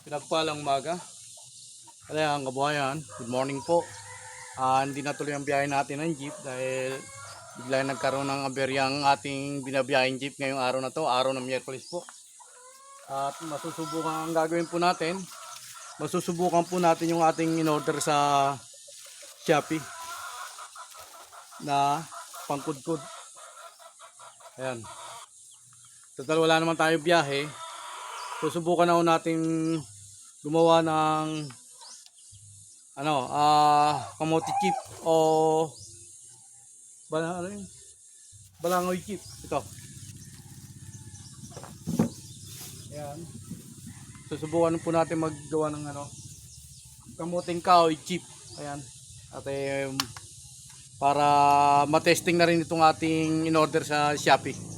Pinagpalang umaga. Kaya ang kabuhayan, good morning po. Hindi natuloy ang biyahe natin ng jeep dahil bigla nagkaroon ng aberya ang ating binabiyaheng jeep ngayong araw na to, araw ng Miyerkules po. At masusubukan ang gagawin po natin. Masusubukan po natin yung ating in-order sa Shopee na pangkudkod. Ayan. Total wala naman tayo biyahe. Susubukan na natin gumawa ng kamote chip o balangoy chip. Ito. Ayan. Susubukan po natin maggawa ng kamuting kahoy chip. Ayan. At para matesting na rin itong ating in-order sa Shopee.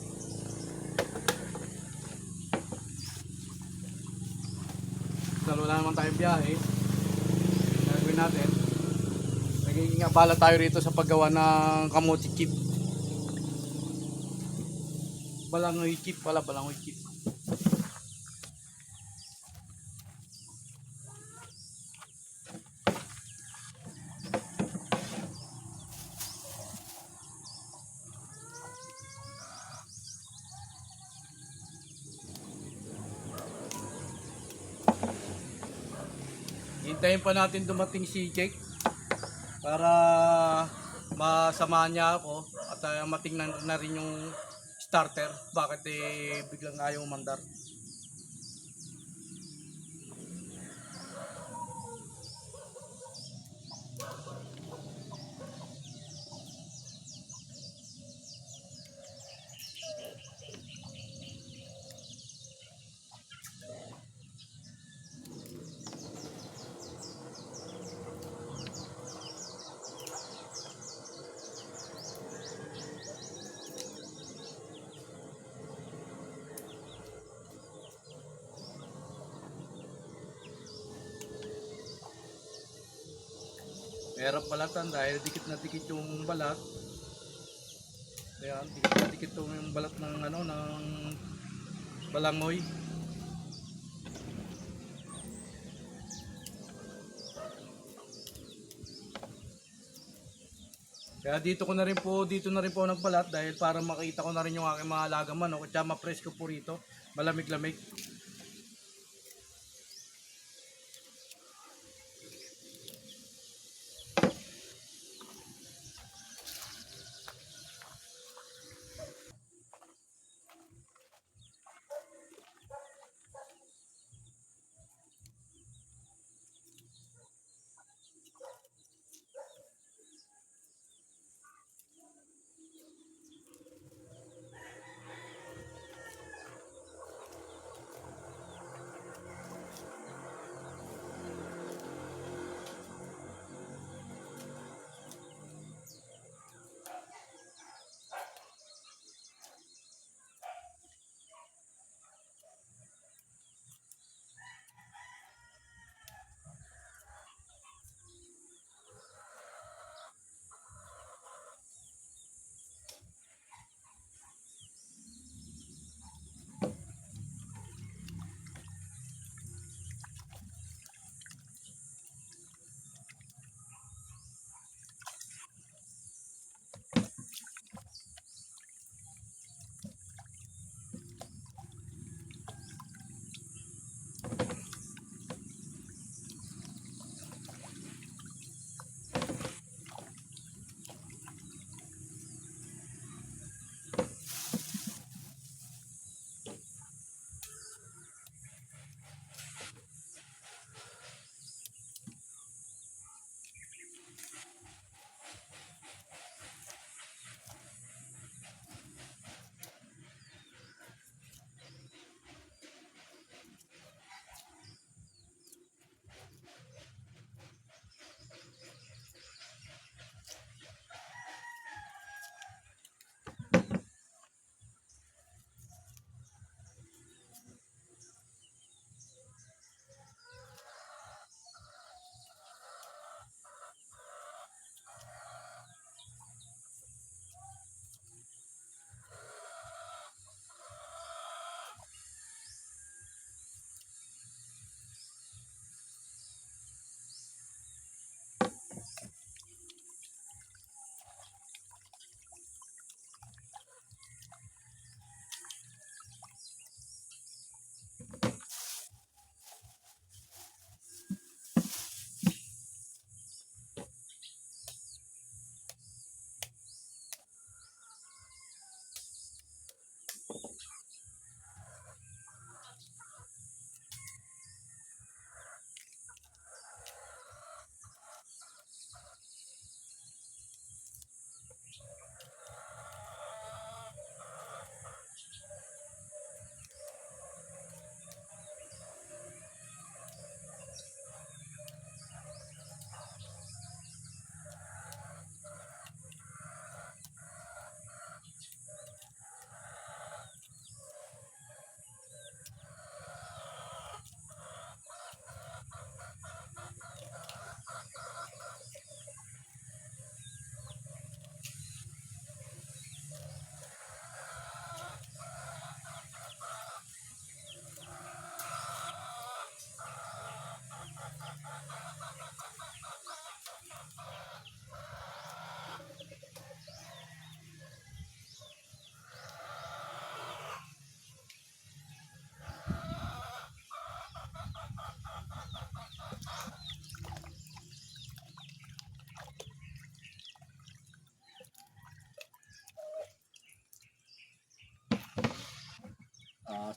Dahil wala naman tayong biyahe, gagawin natin. Nagiging abala tayo rito sa paggawa ng kamote chip. Balangoy chip pala, balangoy chip. Hintayin pa natin dumating si Jake para masamahan niya ako at matingnan na rin yung starter. Bakit biglang ayaw umandar. Meron balatan dahil dikit na dikit yung balat. Ayan, dikit na dikit yung balat ng ng balangoy. Kaya dito na rin po ako nagbalat dahil para makita ko na rin yung aking mga alagang manok at ma-press ko po rito, malamig-lamig.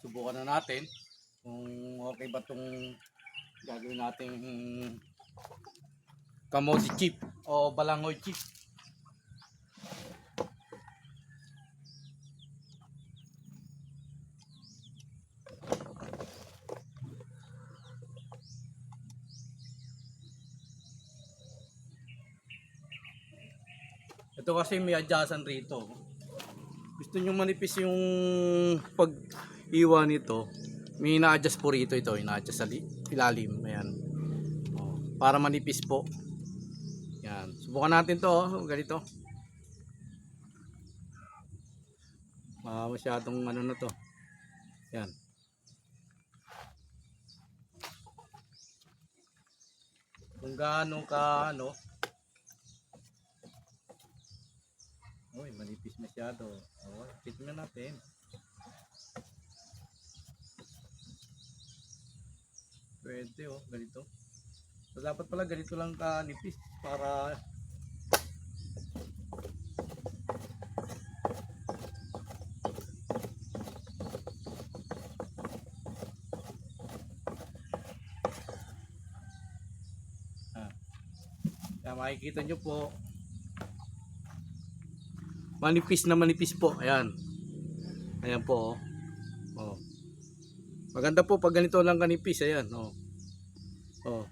subukan na natin kung okay ba itong gagawin nating kamote chip o balangoy chip. Ito kasi may adjustan rito. Gusto nyo manipis yung pag-iwa nito, may ina-adjust po rito ito, ina-adjust sa ilalim. Ayan. Oh, para manipis po. Yan. Subukan natin to, oh, ganito. Masyadong ano na to. Yan. Kung gaano ka ano. Uy, manipis masyado. Oh, tignan natin. Pwede oh, ganito. So, dapat pala ganito lang kanipis para makikita nyo po manipis na manipis po. Ayan. Ayan po oh. Oh. Maganda po pag ganito lang kanipis. Ayan oh. Oh.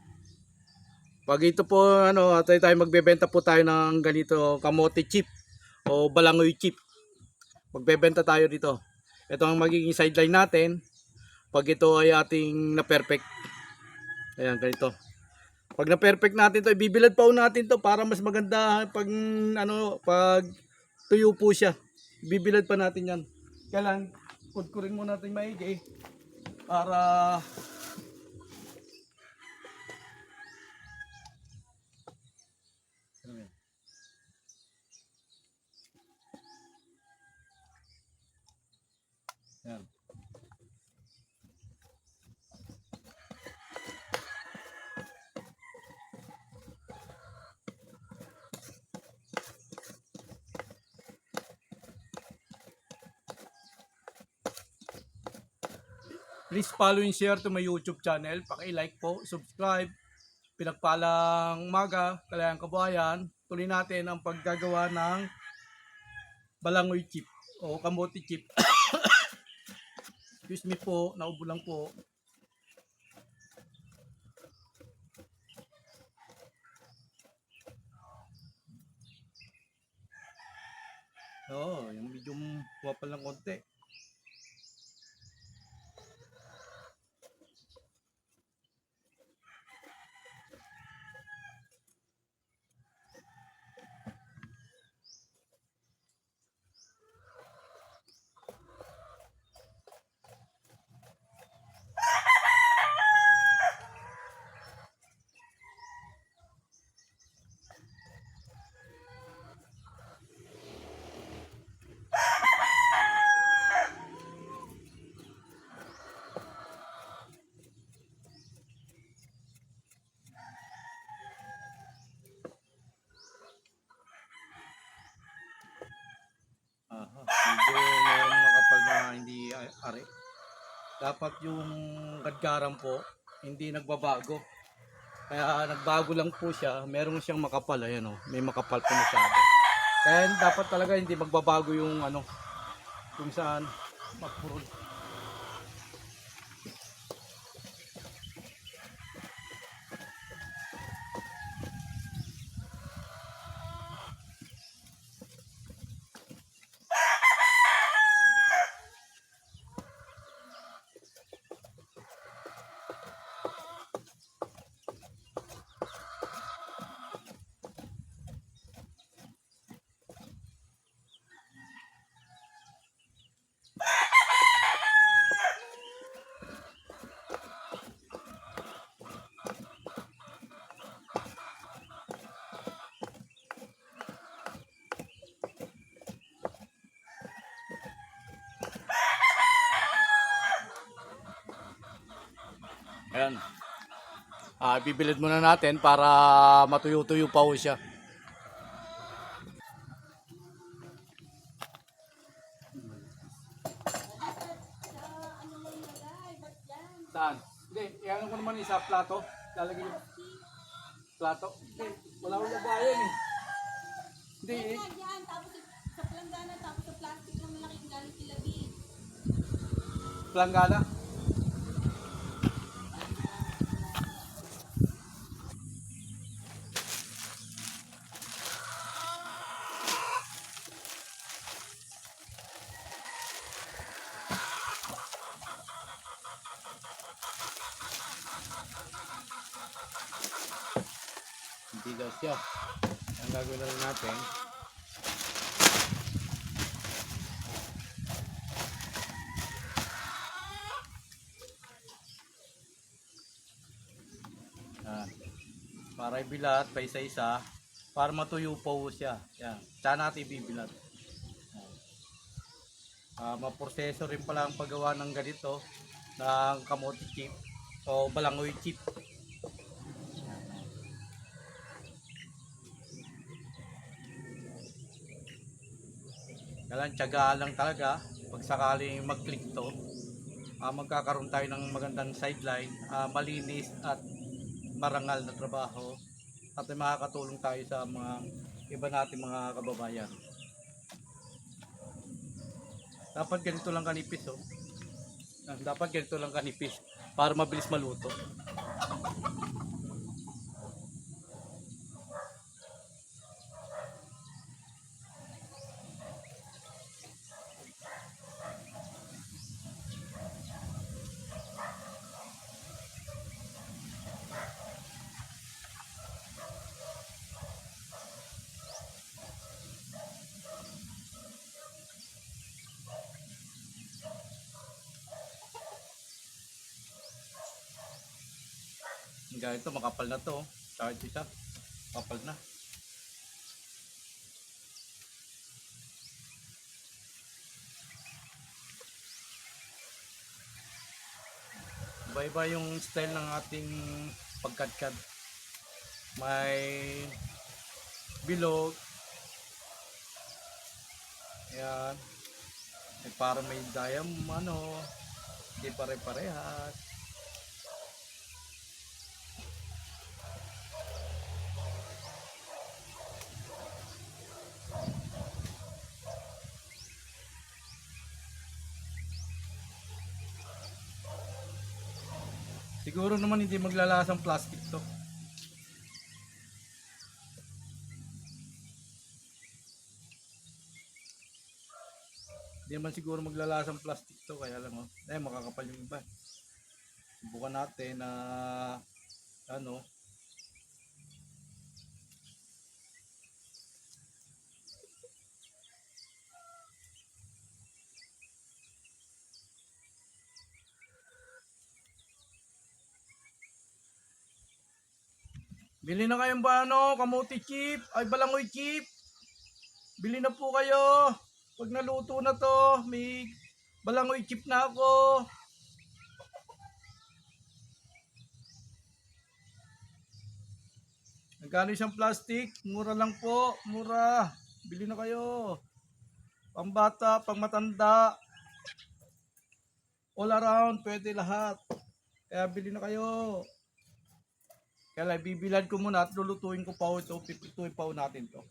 Pag ito po ano, tayo magbebenta po tayo ng ganito kamote chip o balangoy chip. Magbebenta tayo dito. Ito ang magiging sideline natin pag ito ay ating na perfect. Ayan ganito. Pag na perfect natin to, ibibilad pa natin to para mas maganda pag ano, pag tuyo po siya. Ibibilad pa natin 'yan. Kailan kudkurin mo natin maigi para yan. Please follow and share to my YouTube channel. Paki-like po, subscribe. Pinagpalang umaga, Kalayaan Kabuhayan. Tuloy natin ang paggagawa ng balangoy chip o kamote chip. Excuse me po, naubo lang po. Yung medyo wapal ng konti. Medyo mayroong makapal na hindi ari. Dapat yung gadgaran po hindi nagbabago. Kaya nagbago lang po siya. Meron siyang makapal. Ayan o. May makapal po masyado. Kaya dapat talaga hindi magbabago yung ano. Kung saan magpurol. Ayan. Bibilid muna natin para matuyo-tuyo pa ho siya. Saan? Hindi, iyan ko naman isa plato. Lalagay yung plato. Hindi, wala akong lagayan eh. Hindi, Yan, tapos sa planggana, tapos sa plastic na malaking galing kilabi. planggana. Hindi daw siya. Ang gagawin na rin natin, ah, para ibilat pa isa-isa, para matuyo po siya. Yan. Tsaka natin ibibilat. Maproseso rin pala ang paggawa ng ganito, ng kamote chip o balangoy chip. Kailangan tiyagaan lang talaga. Pag sakaling mag-click to, magkakaroon tayo ng magandang sideline, malinis at marangal na trabaho, at makakatulong tayo sa mga iba nating mga kababayan. Dapat ganito lang kanipis, oh. Dapat ganito lang kanipis para mabilis maluto. Ganito, makapal na to, oh. Kahit isa, kapal na. Iba-iba yung style ng ating pagkadkad. May bilog, ayan, may parang may hindi pare-parehas. Siguro naman hindi maglalasang plastic to. Hindi naman siguro maglalasang plastic to, kaya lang, oh. Makakapal yung iba. Subukan natin na ano. Bili na kayong kamote chip, ay balangoy chip. Bili na po kayo. Pag naluto na to, may balangoy chip na ako. Nagkano isang plastic? Mura lang po, mura. Bili na kayo. Pambata, pangmatanda. All around, pwede lahat. Kaya bili na kayo. Kaya bibilad ko muna at lulutuin ko pa ito. Pipituin pa natin to.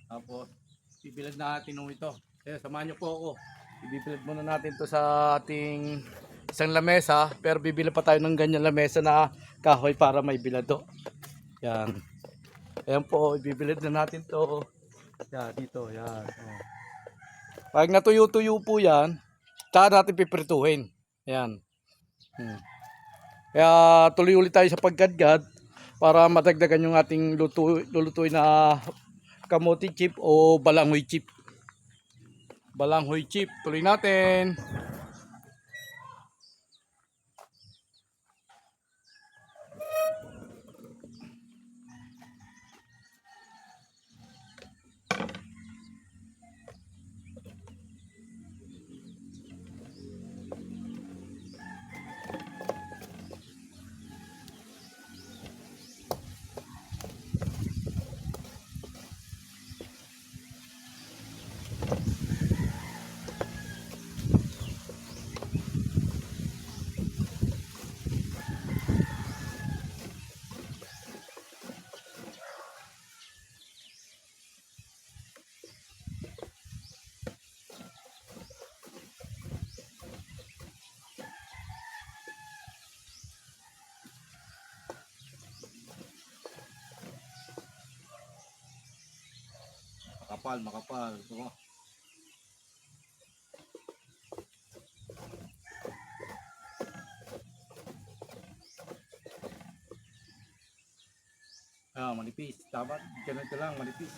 Tapos, bibilad natin ito. Kaya samahan nyo po ako. Ibibilad muna natin to sa ating isang lamesa. Pero bibili pa tayo ng ganyan lamesa na kahoy para may bilado. Yan. Ayan po, ibibilad na natin to. Yan, dito. Yan. Oh. Pag natuyo-tuyo po yan, tsaka natin piprituhin. Yan. Kaya tuloy ulit tayo sa paggadgad para matagdagan yung ating lulutuin na kamote chip o balangoy chip. Balangoy chip. Tuloy natin. makapal. Diba? Manipis. Dapat ganito lang, manipis.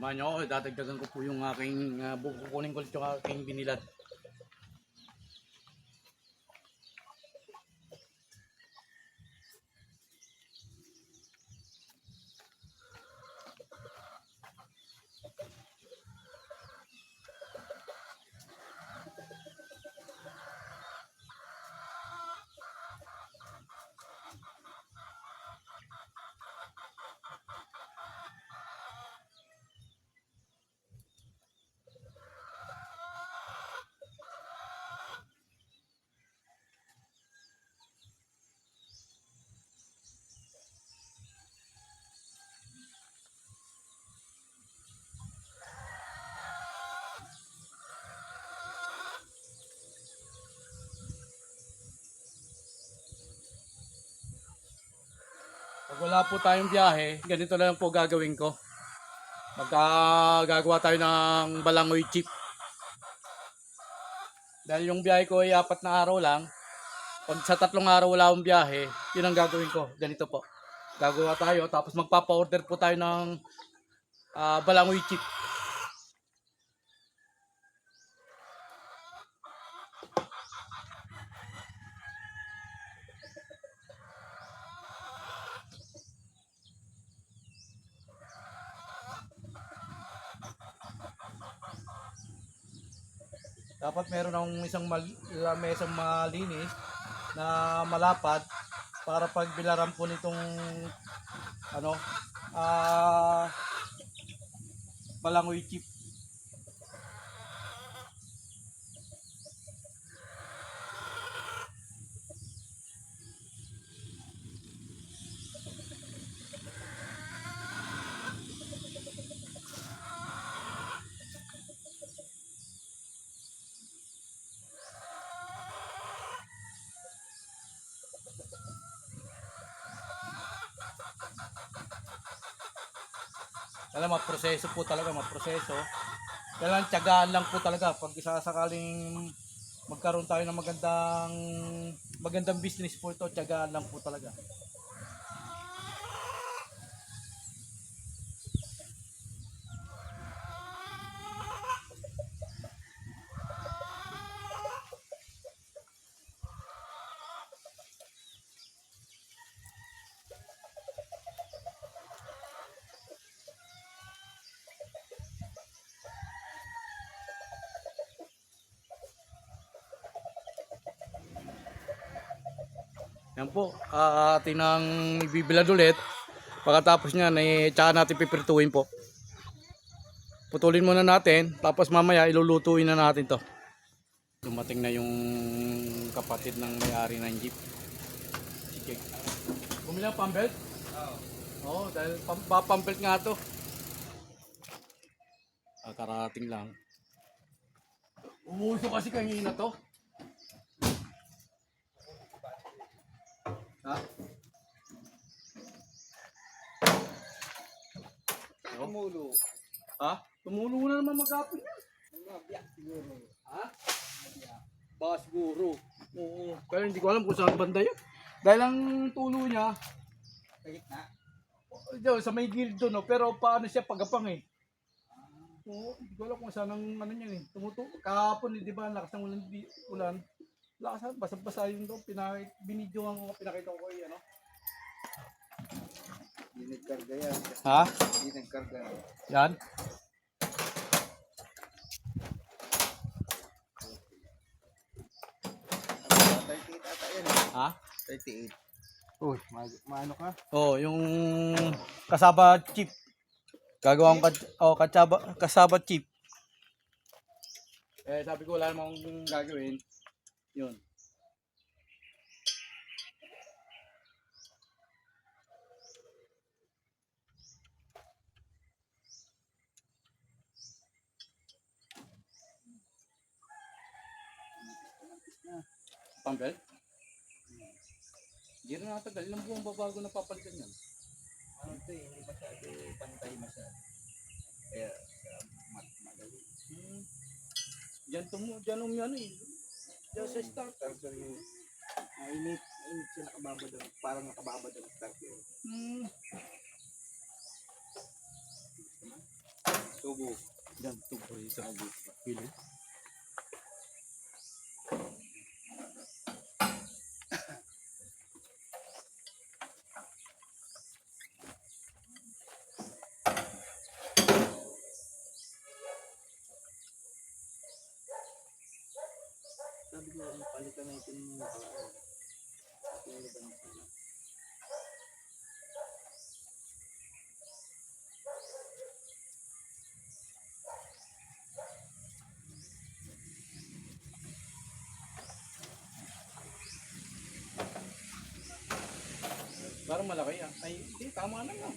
Samahan nyo ako, dadagdagan ko po yung aking kukunin ko ulit yung aking binilad. Pag wala po tayong biyahe, ganito lang po gagawin ko. Gagawa tayo ng balangoy chip. Dahil yung biyahe ko ay 4 na araw lang. Pag sa 3 araw wala akong biyahe, yun ang gagawin ko. Ganito po. Gagawa tayo, tapos magpapa-order po tayo ng balangoy chip. Dapat meron akong mesang malinis na malapad para pag bilaran po nitong ano balangoy chip. Alam, maproseso po talaga, maproseso. Kailangan tiyagaan lang po talaga pag isasakaling magkaroon tayo ng magandang business po ito, tiyagaan lang po talaga. Yan po, atin ang ibibilad ulit. Pagkatapos niyan, tsaka natin pipirtuin po. Putulin muna natin, tapos mamaya ilulutuin na natin to. Dumating na yung kapatid ng may-ari ng jeep. Sige. Bumili ng pambelt? Oo. Dahil pambelt nga to. Karating lang. Umuso kasi kanina to. Ha? Tumulo. Ha? Tumulo na naman magkapon yan. Mabiyak siguro. Ha? Baka siguro. Oo. Pero hindi ko alam kung saan banda yun. Dahil ang tulo niya, sa may gilid doon, no? Pero paano siya pagapang eh. Oo, hindi ko alam kung saan ang ano niyan eh. Kahapon, di ba, lakas ng ulan. Lakas, basa-basa yun doon. Binidyohan ko, pinakita ko kayo, ano? Hindi nagkarga yan. Ha? Hindi nagkarga. Yan? Ha? 38. Uy, maano ka? Oh, yung kasaba chip. Gagawang kasaba chip. Sabi ko wala namang gagawin. Yun. Pambel? Hindi rin natagal. Ilang buwan babago na papalitan yan? Ano ito eh, hindi masyado pantay masyado. Kaya, madali. Diyan yan eh. Diyan sa starter. Starter yung mainit siya nakababad ang, parang nakababad ang starter. Tubo. Diyan, tubo rin sa pili. Sabi ko, palitan na ito ng nakaraan. Kaya ba ng sana? Parang malaki ah. Ay, hindi, tama na lang.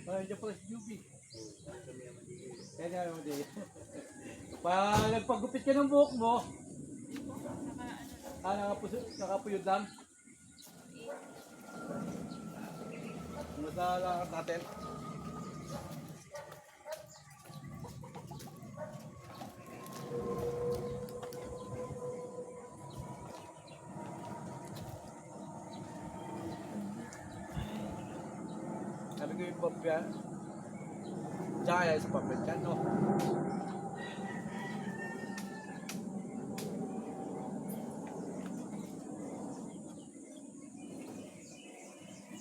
Ay, dyan pala si Juby. Kaya nga mo din. Pag nagpagupit ka ng buhok mo, nakapuyod lang. Nasa lakad natin. Sabi ko yung papya. Diyan sa papel ka, no?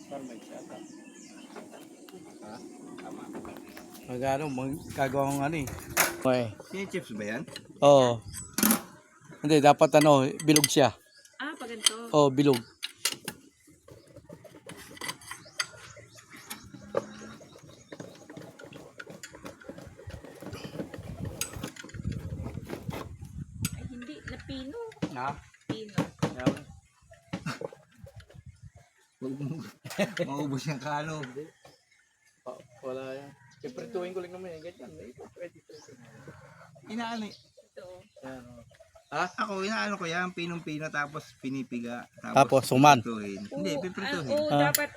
Parang may siyata. Ha? Tama. Magagawang ano eh. Okay. Sino chips ba yan? Oo. Hindi, dapat bilog siya. Pa ganito. Oo, bilog. Ay, hindi. Lapino. Na? Pino. Yan. Maubos yung kalo. Wala yan. Iprituhin ko lang naman yan. Ganyan. Ito, pwede. Inaano Ito. Yan. Ha? Ako, inaano ko yan, pinong-pino tapos pinipiga. Tapos suman. Pipirtuhin. Hindi, pipirtuhin. Oo, Ah. dapat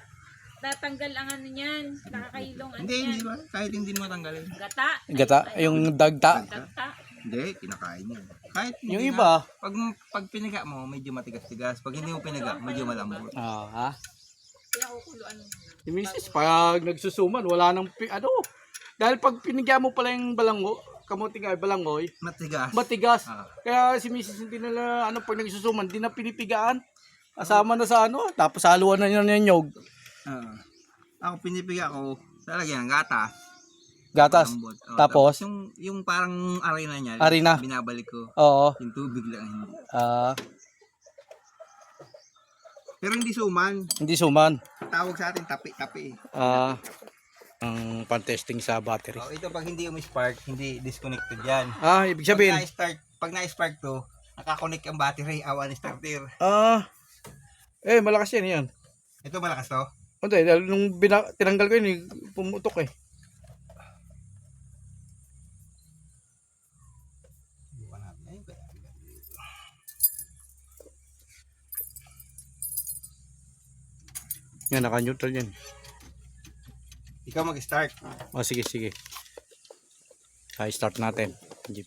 tatanggal ang ano niyan. Nakakailong ano Hindi, yan. hindi ba? Kahit hindi mo tanggalin. Gata. Gata, yung dagta. Gata. Hindi, kinakain yun. Kahit hindi Yung na- iba. Pag piniga mo, medyo matigas-tigas. Pag hindi mo piniga, medyo malambot. Ha? Kaya kukuluan mo. Si Mrs. pag nagsusuman, wala nang dahil pag pinigyan mo pala yung kamuting ay balangoy, Matigas. matigas. Ah. Kaya si Mrs. hindi nila, pag nagsusuman, hindi na pinipigaan. Kasama na sa tapos haluan na yun yung nyog. Ako pinipiga ko, lalagyan ng gatas. Gatas. malambot. Oh, Tapos? yung parang arena niya, Arena. binabalik ko. Oo. Yung tubig lang hindi. Ah, Pero hindi suman. hindi suman. Tawag sa atin tapi-tapi. Ah, ang pan-testing sa battery. Oh, ito pag hindi spark, hindi disconnected yan. Ah, ibig sabihin. Pag na-spark to, nakakonect ang battery, awan starter. Ah, malakas yan. Ito malakas to. Hindi, dahil nung tinanggal ko yun, pumutok eh. Bukan natin. Ayun kaya. Yan, naka-neutral yan. Ikaw mag-start. Oh, sige. Start natin. Jeep.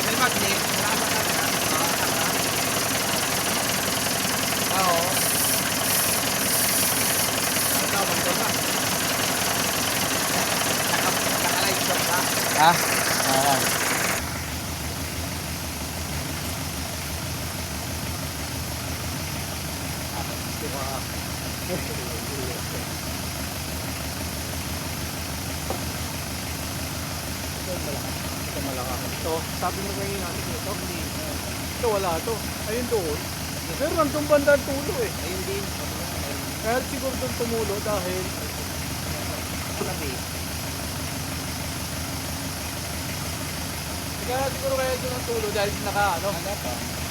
May magnet. Oo. Naka-light shot ka. Ah, ah. Ito malakas. Ito, sabi mo kayo natin ito. Ito wala to. Ayun doon. Pero nandun banda ang tulo eh. Ayun din. Kaya siguro doon tumulo dahil kaya siguro kaya doon ang tulo dahil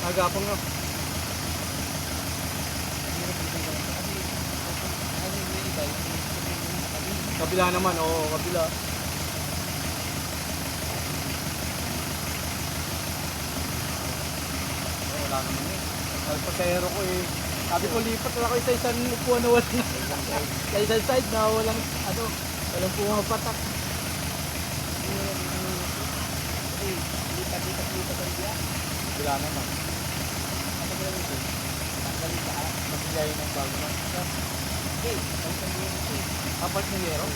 agapang na. Kabila naman, oo, kabila. Wala naman eh. Ang pasahero ko eh. Sabi ko lipat na ako sa isang upuan na wala. Sa isang side na walang walang pumapatak. Wala naman. Magbigay ng bago na. Apat na yero.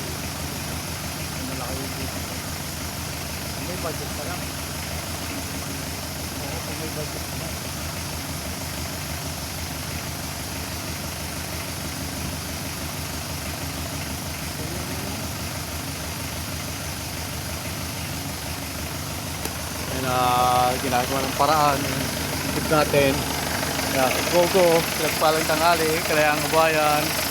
Malaki yung dito. May budget pa lang. Oo, kung may budget pa lang. Ginagawa ng paraan yung tip natin. Go, pinagpalang tanghali, Kalayaan Kabayan.